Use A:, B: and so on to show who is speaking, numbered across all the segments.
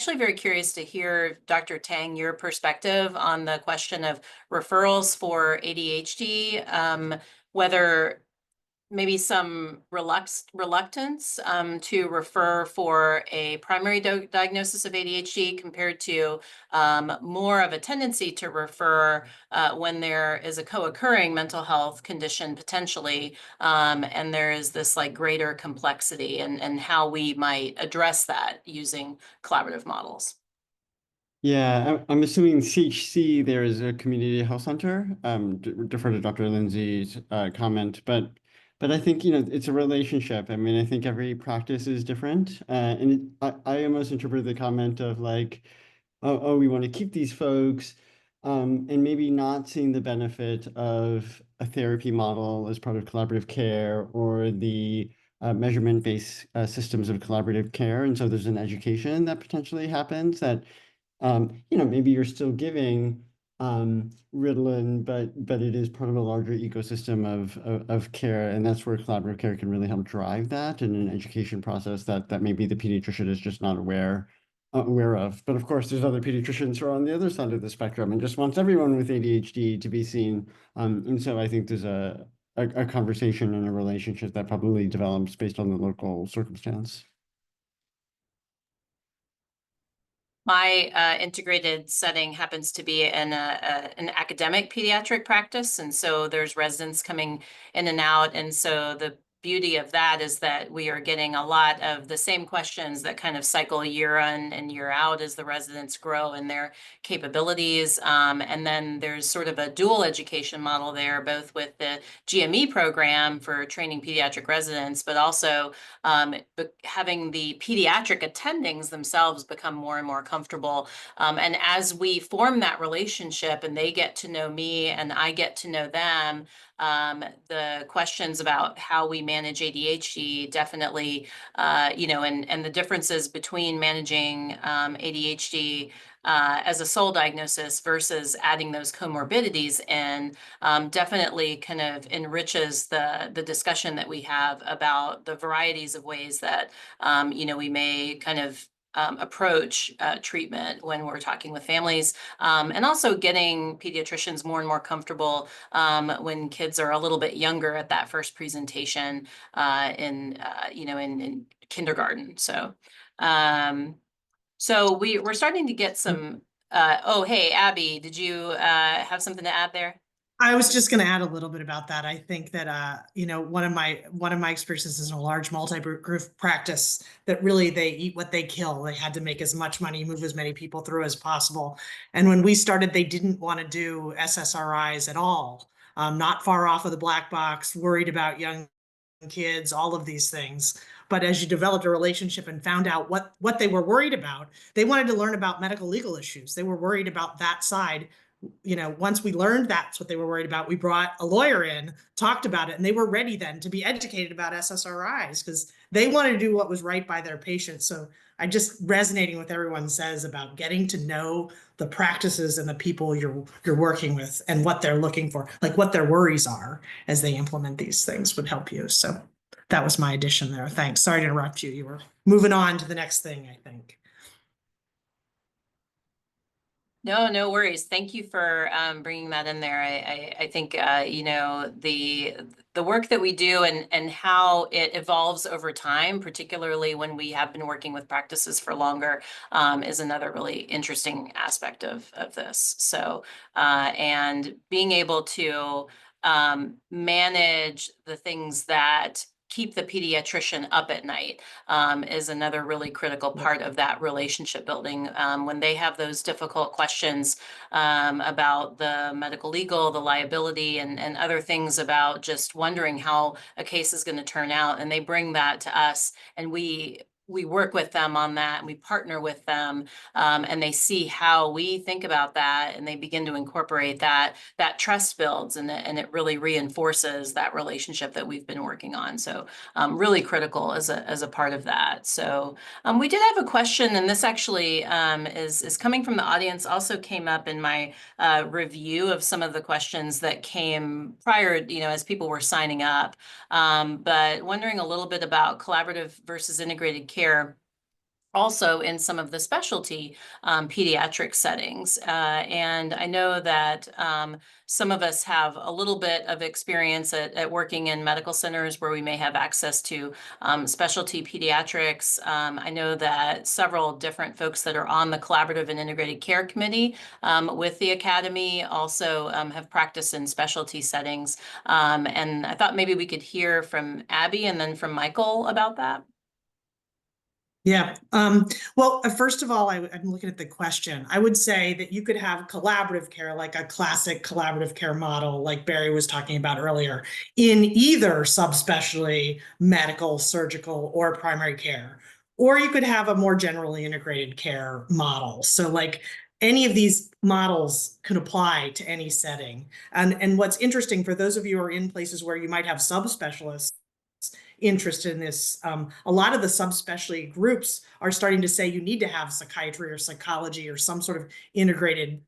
A: actually very curious to hear, Dr. Tang, your perspective on the question of referrals for ADHD, whether maybe some reluctance to refer for a primary diagnosis of ADHD compared to more of a tendency to refer when there is a co-occurring mental health condition potentially, and there is this like greater complexity and how we might address that using collaborative models.
B: Yeah, I'm assuming CHC, there is a community health center. Defer to Dr. Lindsay's comment, but I think, it's a relationship. I mean, I think every practice is different. I almost interpret the comment of like, oh, we want to keep these folks, and maybe not seeing the benefit of a therapy model as part of collaborative care or the measurement-based systems of collaborative care. And so there's an education that potentially happens that maybe you're still giving Ritalin, but it is part of a larger ecosystem of care, and that's where collaborative care can really help drive that in an education process that maybe the pediatrician is just not aware of. But of course, there's other pediatricians who are on the other side of the spectrum and just wants everyone with ADHD to be seen. And so I think there's a conversation and a relationship that probably develops based on the local circumstance.
A: My integrated setting happens to be in an academic pediatric practice, and so there's residents coming in and out. And so the beauty of that is that we are getting a lot of the same questions that kind of cycle year in and year out as the residents grow in their capabilities. And then there's sort of a dual education model there, both with the GME program for training pediatric residents, but also having the pediatric attendings themselves become more and more comfortable. And as we form that relationship and they get to know me and I get to know them, the questions about how we manage ADHD definitely, and the differences between managing ADHD as a sole diagnosis versus adding those comorbidities in, definitely kind of enriches the discussion that we have about the varieties of ways that we may kind of approach treatment when we're talking with families, and also getting pediatricians more and more comfortable when kids are a little bit younger at that first presentation in kindergarten. So we're starting to get some. Oh, hey, Abby, did you have something to add there?
C: I was just going to add a little bit about that. I think that one of my experiences is in a large multi-group practice that really they eat what they kill. They had to make as much money, move as many people through as possible. And when we started, they didn't want to do SSRIs at all. Not far off of the black box, worried about young kids, all of these things. But as you developed a relationship and found out what they were worried about, they wanted to learn about medical legal issues. They were worried about that side. Once we learned that's what they were worried about, we brought a lawyer in, talked about it, and they were ready then to be educated about SSRIs because they wanted to do what was right by their patients. So I just resonating with everyone says about getting to know the practices and the people you're working with and what they're looking for, like what their worries are as they implement these things would help you. So that was my addition there. Thanks. Sorry to interrupt you. You were moving on to the next thing, I think.
A: No worries. Thank you for bringing that in there. I think the work that we do and how it evolves over time, particularly when we have been working with practices for longer, is another really interesting aspect of this. So and being able to manage the things that keep the pediatrician up at night is another really critical part of that relationship building. When they have those difficult questions about the medical legal, the liability, and other things about just wondering how a case is going to turn out, and they bring that to us, and we work with them on that and we partner with them, and they see how we think about that and they begin to incorporate that trust builds, and it really reinforces that relationship that we've been working on. So really critical as a part of that. So we did have a question, and this actually is coming from the audience, also came up in my review of some of the questions that came prior, as people were signing up, but wondering a little bit about collaborative versus integrated care. also in some of the specialty pediatric settings. And I know that some of us have a little bit of experience at working in medical centers where we may have access to specialty pediatrics. I know that several different folks that are on the Collaborative and Integrated Care Committee with the Academy also have practiced in specialty settings. And I thought maybe we could hear from Abby and then from Michael about that.
C: Yeah. Well, first of all, I'm looking at the question. I would say that you could have collaborative care, like a classic collaborative care model, like Barry was talking about earlier, in either subspecialty, medical, surgical, or primary care. Or you could have a more generally integrated care model. So like any of these models could apply to any setting. And what's interesting for those of you who are in places where you might have subspecialists interested in this, a lot of the subspecialty groups are starting to say you need to have psychiatry or psychology or some sort of integrated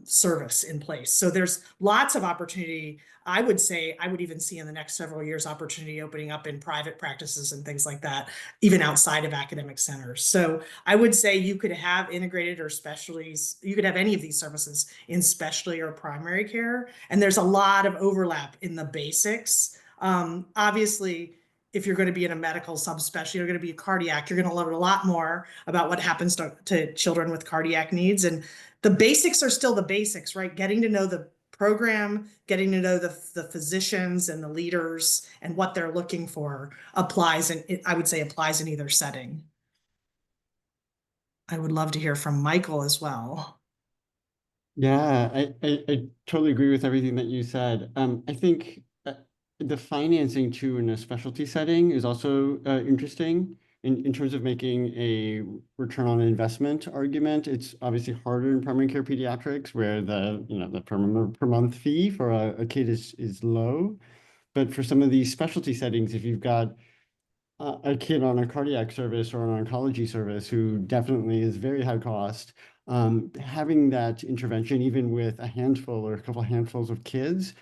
C: service in place. So there's lots of opportunity. I would say I would even see in the next several years opportunity opening up in private practices and things like that, even outside of academic centers. So I would say you could have integrated or specialties, you could have any of these services in specialty or primary care. And there's a lot of overlap in the basics. Obviously, if you're going to be in a medical subspecialty, you're going to be a cardiac, you're going to learn a lot more about what happens to children with cardiac needs. And the basics are still the basics, right? Getting to know the program, getting to know the physicians and the leaders and what they're looking for applies, and I would say applies in either setting. I would love to hear from Michael as well.
B: Yeah, I totally agree with everything that you said. I think the financing too in a specialty setting is also interesting in terms of making a return on investment argument. It's obviously harder in primary care pediatrics where the per month fee for a kid is low. But for some of these specialty settings, if you've got a kid on a cardiac service or an oncology service who definitely is very high cost, having that intervention, even with a handful or a couple handfuls of kids,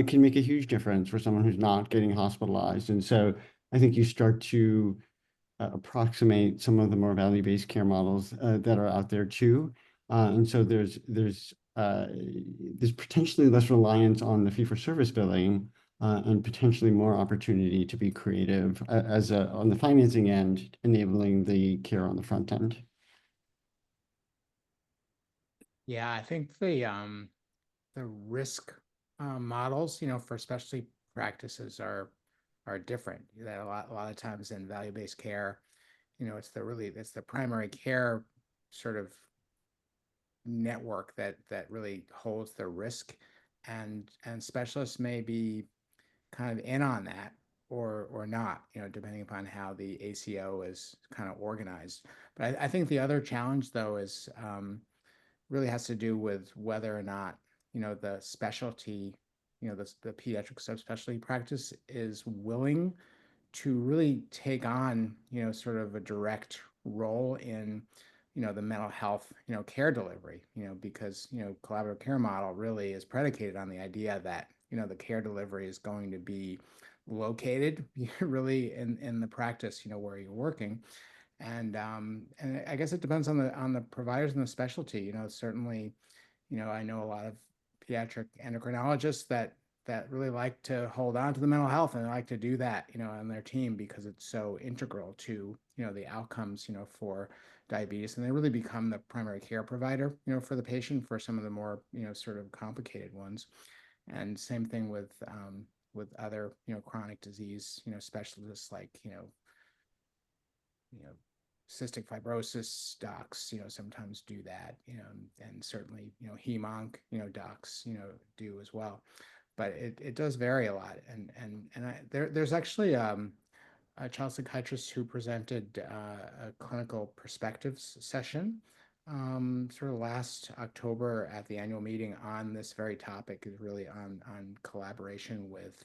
B: can make a huge difference for someone who's not getting hospitalized. And so I think you start to approximate some of the more value-based care models that are out there too. And so there's potentially less reliance on the fee-for-service billing and potentially more opportunity to be creative on the financing end, enabling the care on the front end.
D: Yeah, I think the risk models, for specialty practices are different. That a lot of times in value-based care, it's the primary care sort of network that really holds the risk, and specialists may be kind of in on that or not, depending upon how the ACO is kind of organized. But I think the other challenge though is really has to do with whether or not, the specialty, the pediatric subspecialty practice is willing to really take on, sort of a direct role in, the mental health, care delivery, because, collaborative care model really is predicated on the idea that, the care delivery is going to be located really in the practice, where you're working. And I guess it depends on the providers and the specialty. Certainly, I know a lot of pediatric endocrinologists that really like to hold on to the mental health, and they like to do that, on their team because it's so integral to, the outcomes, for diabetes, and they really become the primary care provider, for the patient for some of the more, sort of complicated ones. And same thing with other, chronic disease, specialists like, cystic fibrosis docs, sometimes do that, and certainly, hem-onc, docs, do as well. But it does vary a lot. And there's actually a child psychiatrist who presented a clinical perspectives session sort of last October at the annual meeting on this very topic, is really on collaboration with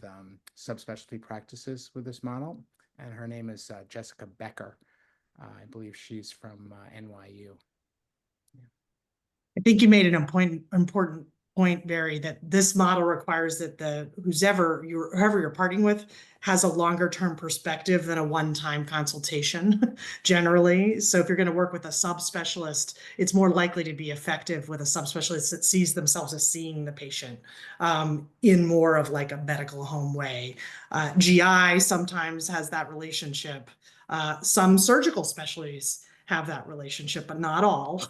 D: subspecialty practices with this model. And her name is Jessica Becker. I believe she's from NYU.
C: I think you made an important point, Barry, that this model requires that whoever you're parting with has a longer term perspective than a one-time consultation generally. So if you're going to work with a subspecialist, it's more likely to be effective with a subspecialist that sees themselves as seeing the patient in more of like a medical home way. GI sometimes has that relationship. Some surgical specialties have that relationship, but not all.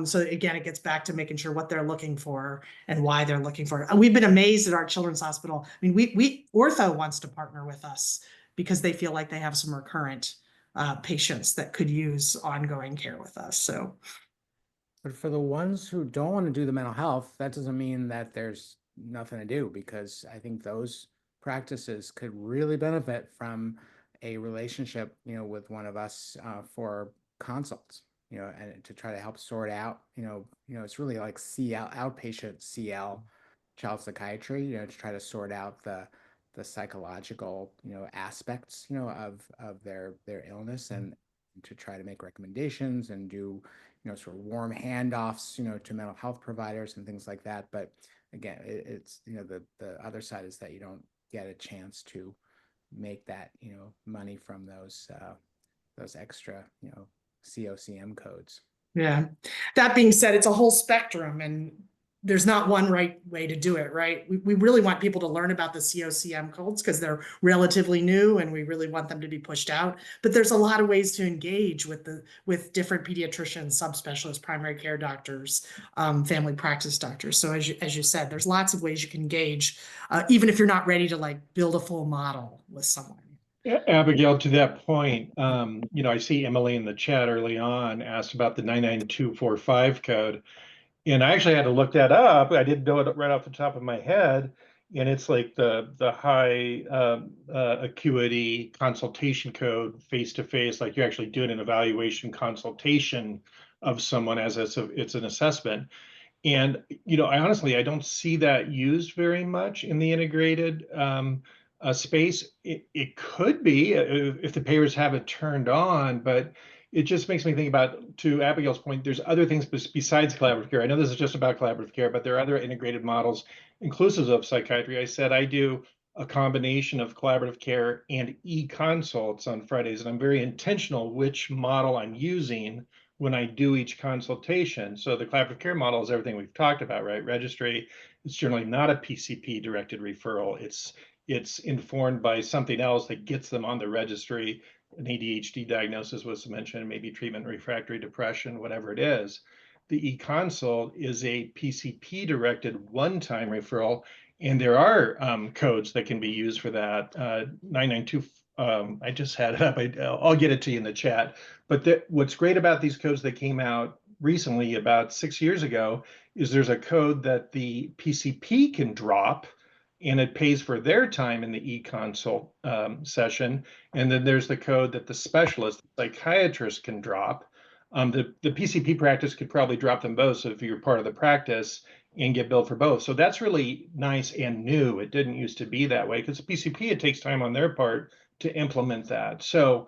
C: So again, it gets back to making sure what they're looking for and why they're looking for it. And we've been amazed at our children's hospital. I mean, we Ortho wants to partner with us because they feel like they have some recurrent patients that could use ongoing care with us. So,
D: But for the ones who don't want to do the mental health, that doesn't mean that there's nothing to do, because I think those practices could really benefit from a relationship, with one of us for consults, and to try to help sort out, it's really like CL, outpatient CL, child psychiatry, to try to sort out the psychological, aspects, of their illness, and to try to make recommendations and do, sort of warm handoffs, to mental health providers and things like that. But again, it's, the other side is that you don't get a chance to make that, money from those extra, COCM codes.
C: yeah. That being said, it's a whole spectrum, and there's not one right way to do it, right? We really want people to learn about the COCM codes because they're relatively new, and we really want them to be pushed out. But there's a lot of ways to engage with different pediatricians, subspecialists, primary care doctors, family practice doctors. So as you said, there's lots of ways you can engage, even if you're not ready to like build a full model with someone.
E: Abigail, to that point, I see Emily in the chat early on asked about the 99245 code. And I actually had to look that up. I didn't know it right off the top of my head. And it's like the high acuity consultation code face-to-face, like you're actually doing an evaluation consultation of someone as it's an assessment. And, I don't see that used very much in the integrated space. It could be if the payers have it turned on, but it just makes me think about, to Abigail's point, there's other things besides collaborative care. I know this is just about collaborative care, but there are other integrated models inclusive of psychiatry. I said I do a combination of collaborative care and e-consults on Fridays, and I'm very intentional which model I'm using when I do each consultation. So the collaborative care model is everything we've talked about, right? Registry, it's generally not a PCP directed referral. It's informed by something else that gets them on the registry. An ADHD diagnosis was mentioned, maybe treatment refractory depression, whatever it is. The e-consult is a PCP directed one-time referral, and there are codes that can be used for that. 992, I just had it up. I'll get it to you in the chat. But what's great about these codes that came out recently, about 6 years ago, is there's a code that the PCP can drop, and it pays for their time in the e-consult session. And then there's the code that the specialist, the psychiatrist, can drop. The PCP practice could probably drop them both, so if you're part of the practice, and get billed for both. So that's really nice and new. It didn't used to be that way, because the PCP, it takes time on their part to implement that. So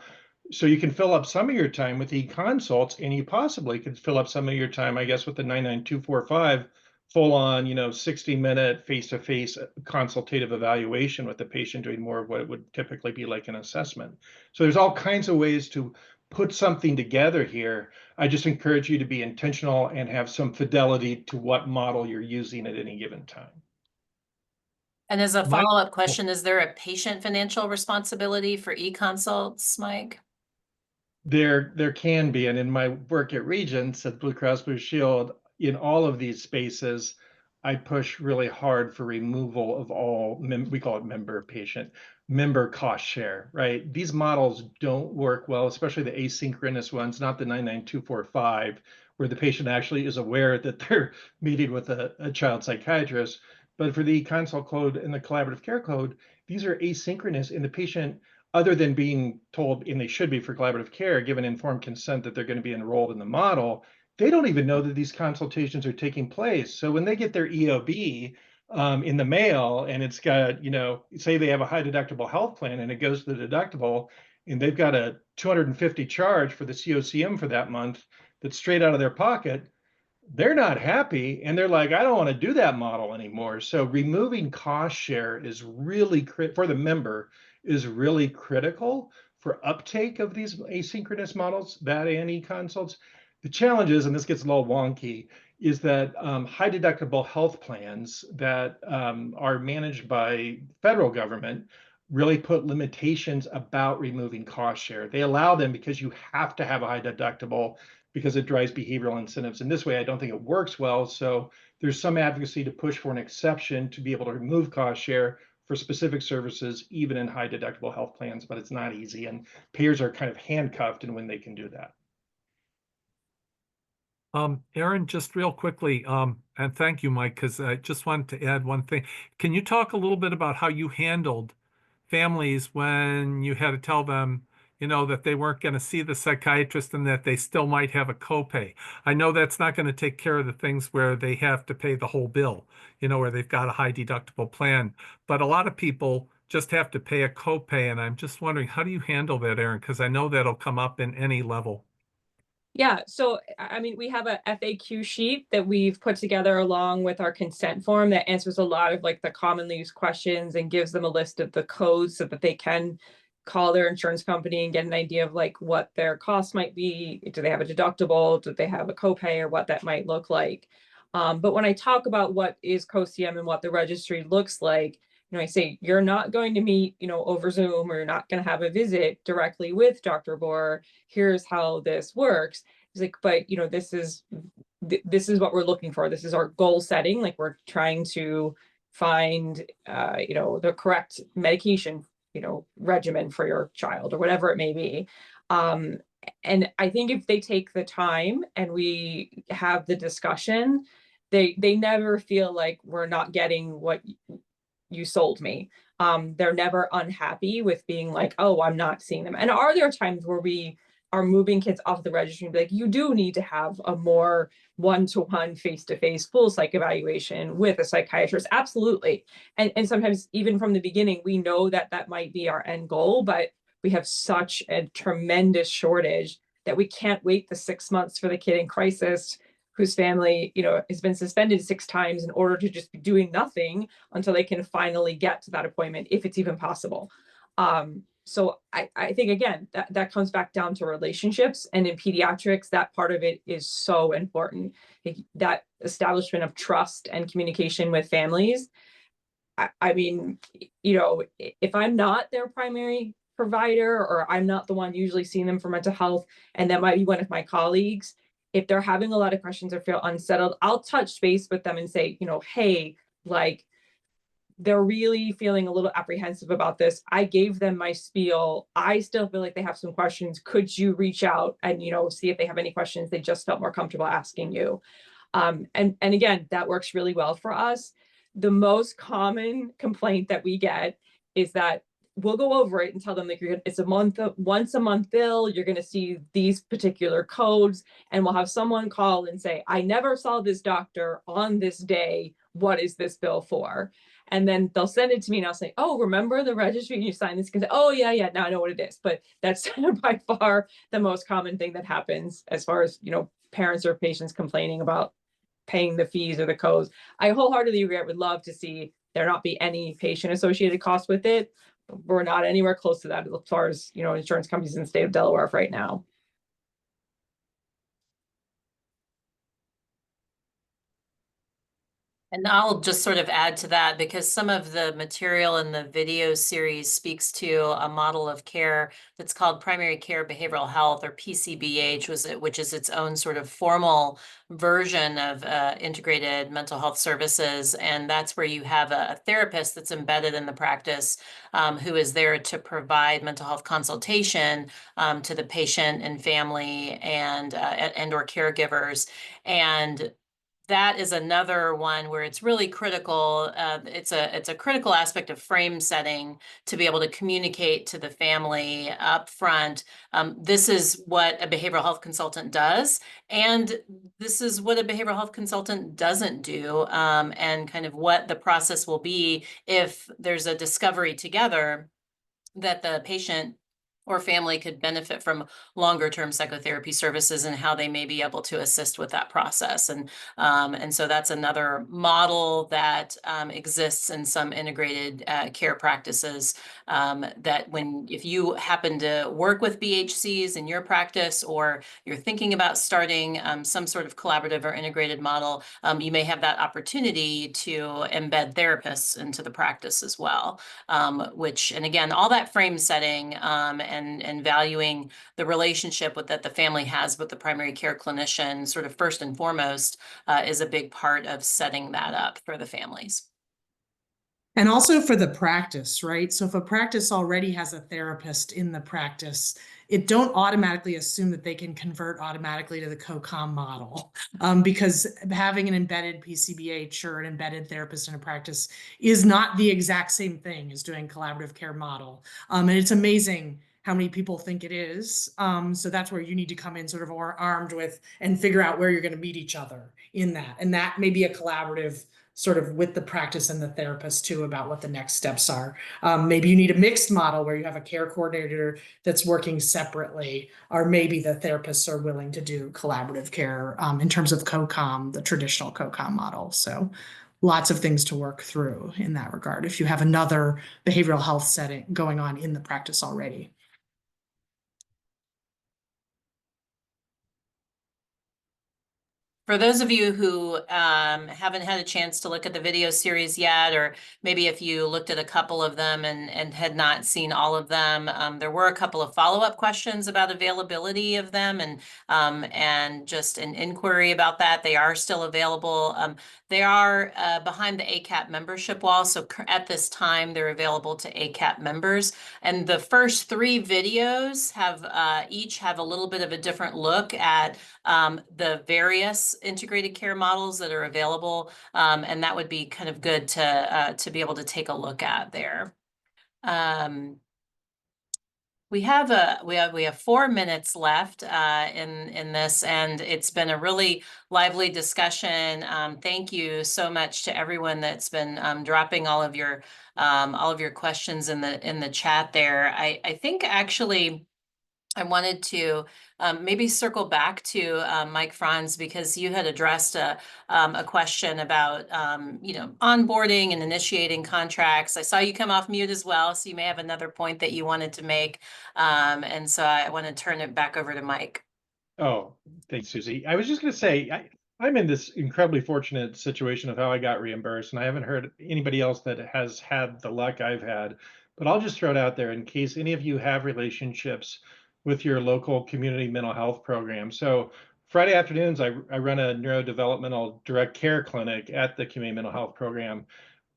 E: you can fill up some of your time with e-consults, and you possibly could fill up some of your time, I guess, with the 99245 full on, 60-minute face-to-face consultative evaluation with the patient, doing more of what it would typically be like an assessment. So there's all kinds of ways to put something together here. I just encourage you to be intentional and have some fidelity to what model you're using at any given time.
A: And as a follow-up question, is there a patient financial responsibility for e-consults, Mike?
E: There can be, and in my work at Regents at Blue Cross Blue Shield, in all of these spaces, I push really hard for removal of all, we call it member cost share, right? These models don't work well, especially the asynchronous ones, not the 99245, where the patient actually is aware that they're meeting with a child psychiatrist. But for the consult code and the collaborative care code, these are asynchronous, and the patient, other than being told, and they should be for collaborative care, given informed consent that they're going to be enrolled in the model, they don't even know that these consultations are taking place. So when they get their EOB in the mail, and it's got, say they have a high deductible health plan, and it goes to the deductible, and they've got a $250 charge for the COCM for that month that's straight out of their pocket, they're not happy and they're like, I don't want to do that model anymore. So removing cost share is really for the member is really critical for uptake of these asynchronous models, that and e-consults. The challenge is, and this gets a little wonky, is that high deductible health plans that are managed by federal government really put limitations about removing cost share. They allow them because you have to have a high deductible because it drives behavioral incentives. In this way, I don't think it works well. So there's some advocacy to push for an exception to be able to remove cost share for specific services, even in high deductible health plans, but it's not easy. And payers are kind of handcuffed in when they can do that.
F: Aaron, just real quickly, and thank you, Mike, because I just wanted to add one thing. Can you talk a little bit about how you handled families when you had to tell them, that they weren't going to see the psychiatrist and that they still might have a copay? I know that's not going to take care of the things where they have to pay the whole bill, where they've got a high deductible plan. But a lot of people just have to pay a copay. And I'm just wondering, how do you handle that, Aaron? Because I know that'll come up in any level.
G: Yeah, so I mean, we have a FAQ sheet that we've put together along with our consent form that answers a lot of like the commonly used questions and gives them a list of the codes so that they can call their insurance company and get an idea of like what their costs might be. Do they have a deductible? Do they have a copay, or what that might look like? But when I talk about what is COCM and what the registry looks like, I say you're not going to meet, over Zoom, or you're not going to have a visit directly with Dr. Bohr. Here's how this works. He's like, but this is what we're looking for. This is our goal setting. Like, we're trying to find, the correct medication, regimen for your child, or whatever it may be. And I think if they take the time and we have the discussion, they never feel like we're not getting what you sold me. They're never unhappy with being like, oh, I'm not seeing them. And are there times where we are moving kids off the registry and be like, you do need to have a more one-to-one, face-to-face full psych evaluation with a psychiatrist? Absolutely. And sometimes even from the beginning, we know that that might be our end goal, but we have such a tremendous shortage that we can't wait the 6 months for the kid in crisis whose family, has been suspended 6 times in order to just be doing nothing until they can finally get to that appointment, if it's even possible. So I think, again, that comes back down to relationships. And in pediatrics, that part of it is so important. That establishment of trust and communication with families. I mean, if I'm not their primary provider, or I'm not the one usually seeing them for mental health, and that might be one of my colleagues, if they're having a lot of questions or feel unsettled, I'll touch base with them and say, hey, like, they're really feeling a little apprehensive about this. I gave them my spiel. I still feel like they have some questions. Could you reach out and, see if they have any questions they just felt more comfortable asking you? And again, that works really well for us. The most common complaint that we get is that we'll go over it and tell them, like, it's once a month bill, you're going to see these particular codes, and we'll have someone call and say, I never saw this doctor on this day. What is this bill for? And then they'll send it to me and I'll say, oh, remember the registry? And you sign this. Say, oh, yeah, now I know what it is. But that's by far the most common thing that happens as far as, parents or patients complaining about paying the fees or the codes. I wholeheartedly agree. I would love to see there not be any patient associated costs with it. We're not anywhere close to that as far as, insurance companies in the state of Delaware right now.
A: And I'll just sort of add to that, because some of the material in the video series speaks to a model of care that's called primary care behavioral health, or PCBH, which is its own sort of formal version of integrated mental health services. And that's where you have a therapist that's embedded in the practice, who is there to provide mental health consultation to the patient and family and or caregivers. And that is another one where it's really critical. It's a critical aspect of frame setting to be able to communicate to the family up front. This is what a behavioral health consultant does, and this is what a behavioral health consultant doesn't do, and kind of what the process will be if there's a discovery together that the patient or family could benefit from longer term psychotherapy services and how they may be able to assist with that process. And so that's another model that exists in some integrated care practices, that if you happen to work with BHCs in your practice, or you're thinking about starting some sort of collaborative or integrated model, you may have that opportunity to embed therapists into the practice as well. And again, all that frame setting and valuing the relationship that the family has with the primary care clinician, sort of first and foremost, is a big part of setting that up for the families.
C: And also for the practice, right? So if a practice already has a therapist in the practice, it don't automatically assume that they can convert automatically to the COCOM model, because having an embedded PCBH or an embedded therapist in a practice is not the exact same thing as doing collaborative care model. And it's amazing how many people think it is. So that's where you need to come in sort of armed with and figure out where you're going to meet each other in that. And that may be a collaborative sort of with the practice and the therapist too about what the next steps are. Maybe you need a mixed model where you have a care coordinator that's working separately, or maybe the therapists are willing to do collaborative care in terms of COCOM, the traditional COCOM model. So lots of things to work through in that regard if you have another behavioral health setting going on in the practice already.
A: For those of you who haven't had a chance to look at the video series yet, or maybe if you looked at a couple of them and had not seen all of them, there were a couple of follow-up questions about availability of them and just an inquiry about that. They are still available. They are behind the ACAP membership wall. So at this time, they're available to ACAP members. And the first 3 videos each have a little bit of a different look at the various integrated care models that are available, and that would be kind of good to be able to take a look at there. We have 4 minutes left in this, and it's been a really lively discussion. Thank you so much to everyone that's been dropping all of your questions in the chat there. I think actually I wanted to maybe circle back to Mike Franz, because you had addressed a question about onboarding and initiating contracts. I saw you come off mute as well, so you may have another point that you wanted to make. And so I want to turn it back over to Mike.
E: Oh, thanks, Susie. I was just going to say, I'm in this incredibly fortunate situation of how I got reimbursed, and I haven't heard anybody else that has had the luck I've had. But I'll just throw it out there in case any of you have relationships with your local community mental health program. So Friday afternoons, I run a neurodevelopmental direct care clinic at the community mental health program,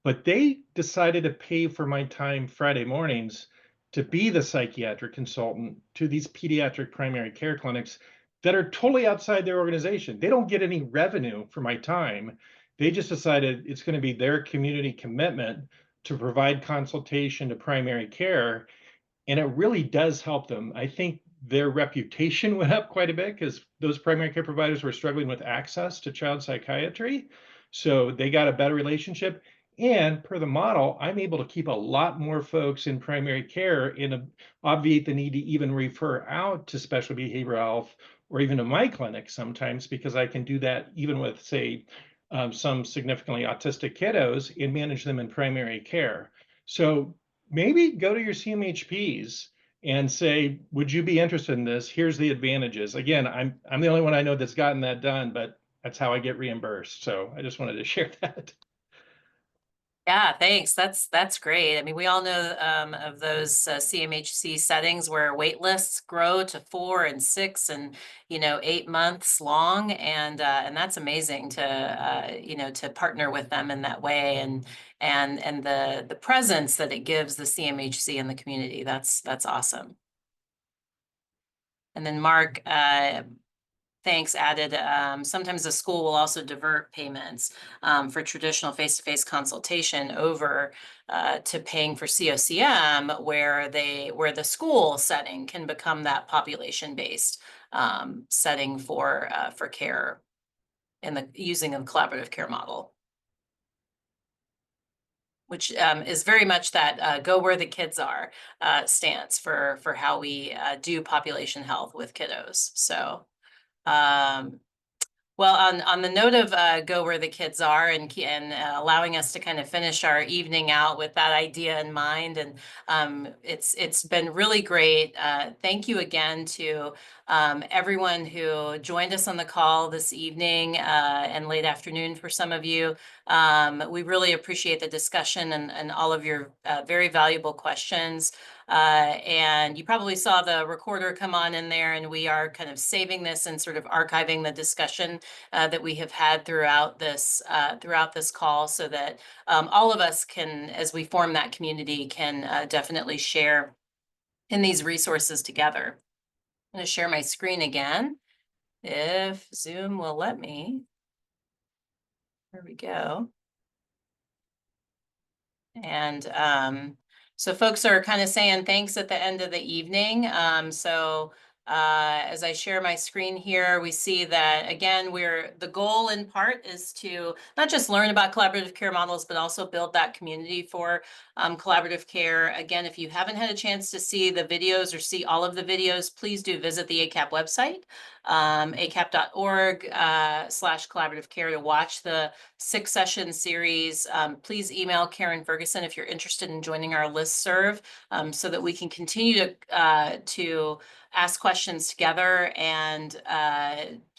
E: but they decided to pay for my time Friday mornings to be the psychiatric consultant to these pediatric primary care clinics that are totally outside their organization. They don't get any revenue for my time. They just decided it's going to be their community commitment to provide consultation to primary care. And it really does help them. I think their reputation went up quite a bit because those primary care providers were struggling with access to child psychiatry. So they got a better relationship. And per the model, I'm able to keep a lot more folks in primary care and obviate the need to even refer out to special behavioral health or even to my clinic sometimes, because I can do that even with, say, some significantly autistic kiddos and manage them in primary care. So maybe go to your CMHPs and say, would you be interested in this? Here's the advantages. Again, I'm the only one I know that's gotten that done, but that's how I get reimbursed. So I just wanted to share that.
A: Yeah, thanks. That's great. I mean, we all know of those CMHC settings where wait lists grow to 4 and 6 and 8 months long, and that's amazing to to partner with them in that way, and the presence that it gives the CMHC in the community. That's awesome. And then Mark, thanks, added, sometimes the school will also divert payments for traditional face-to-face consultation over to paying for COCM, where the school setting can become that population-based setting for care in using a collaborative care model. which is very much that go where the kids are stance for how we do population health with kiddos. So well, on the note of go where the kids are and allowing us to kind of finish our evening out with that idea in mind, and it's been really great. Thank you again to everyone who joined us on the call this evening and late afternoon for some of you. We really appreciate the discussion and all of your very valuable questions. And you probably saw the recorder come on in there, and we are kind of saving this and sort of archiving the discussion that we have had throughout this call, so that all of us can, as we form that community, can definitely share in these resources together. I'm going to share my screen again, if Zoom will let me. There we go. And so folks are kind of saying thanks at the end of the evening. As I share my screen here, we see that, again, the goal in part is to not just learn about collaborative care models, but also build that community for collaborative care. Again, if you haven't had a chance to see the videos or see all of the videos, please do visit the ACAP website, acap.org/collaborative care to watch the 6-session series. Please email Karen Ferguson if you're interested in joining our listserv, so that we can continue to ask questions together. And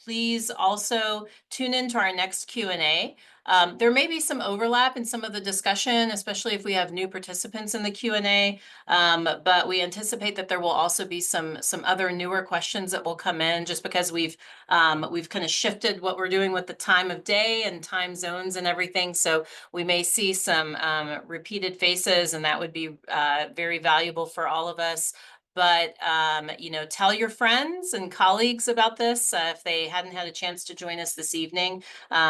A: please also tune into our next Q&A. There may be some overlap in some of the discussion, especially if we have new participants in the Q&A, but we anticipate that there will also be some other newer questions that will come in, just because we've kind of shifted what we're doing with the time of day and time zones and everything. So we may see some repeated faces, and that would be very valuable for all of us. But, tell your friends and colleagues about this if they hadn't had a chance to join us this evening.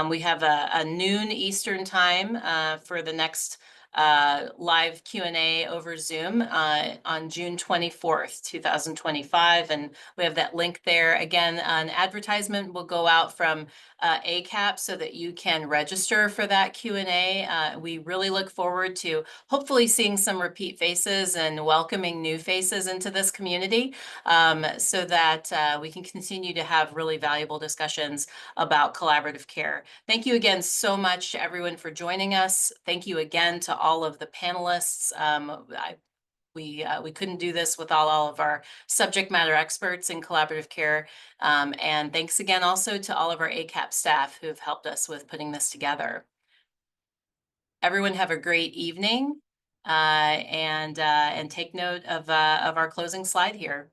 A: We have a noon Eastern time for the next live Q&A over Zoom on June 24th, 2025. And we have that link there. Again, an advertisement will go out from ACAP so that you can register for that Q&A. We really look forward to hopefully seeing some repeat faces and welcoming new faces into this community, so that we can continue to have really valuable discussions about collaborative care. Thank you again so much to everyone for joining us. Thank you again to all of the panelists. We couldn't do this without all of our subject matter experts in collaborative care. And thanks again also to all of our ACAP staff who've helped us with putting this together. Everyone have a great evening, and take note of our closing slide here.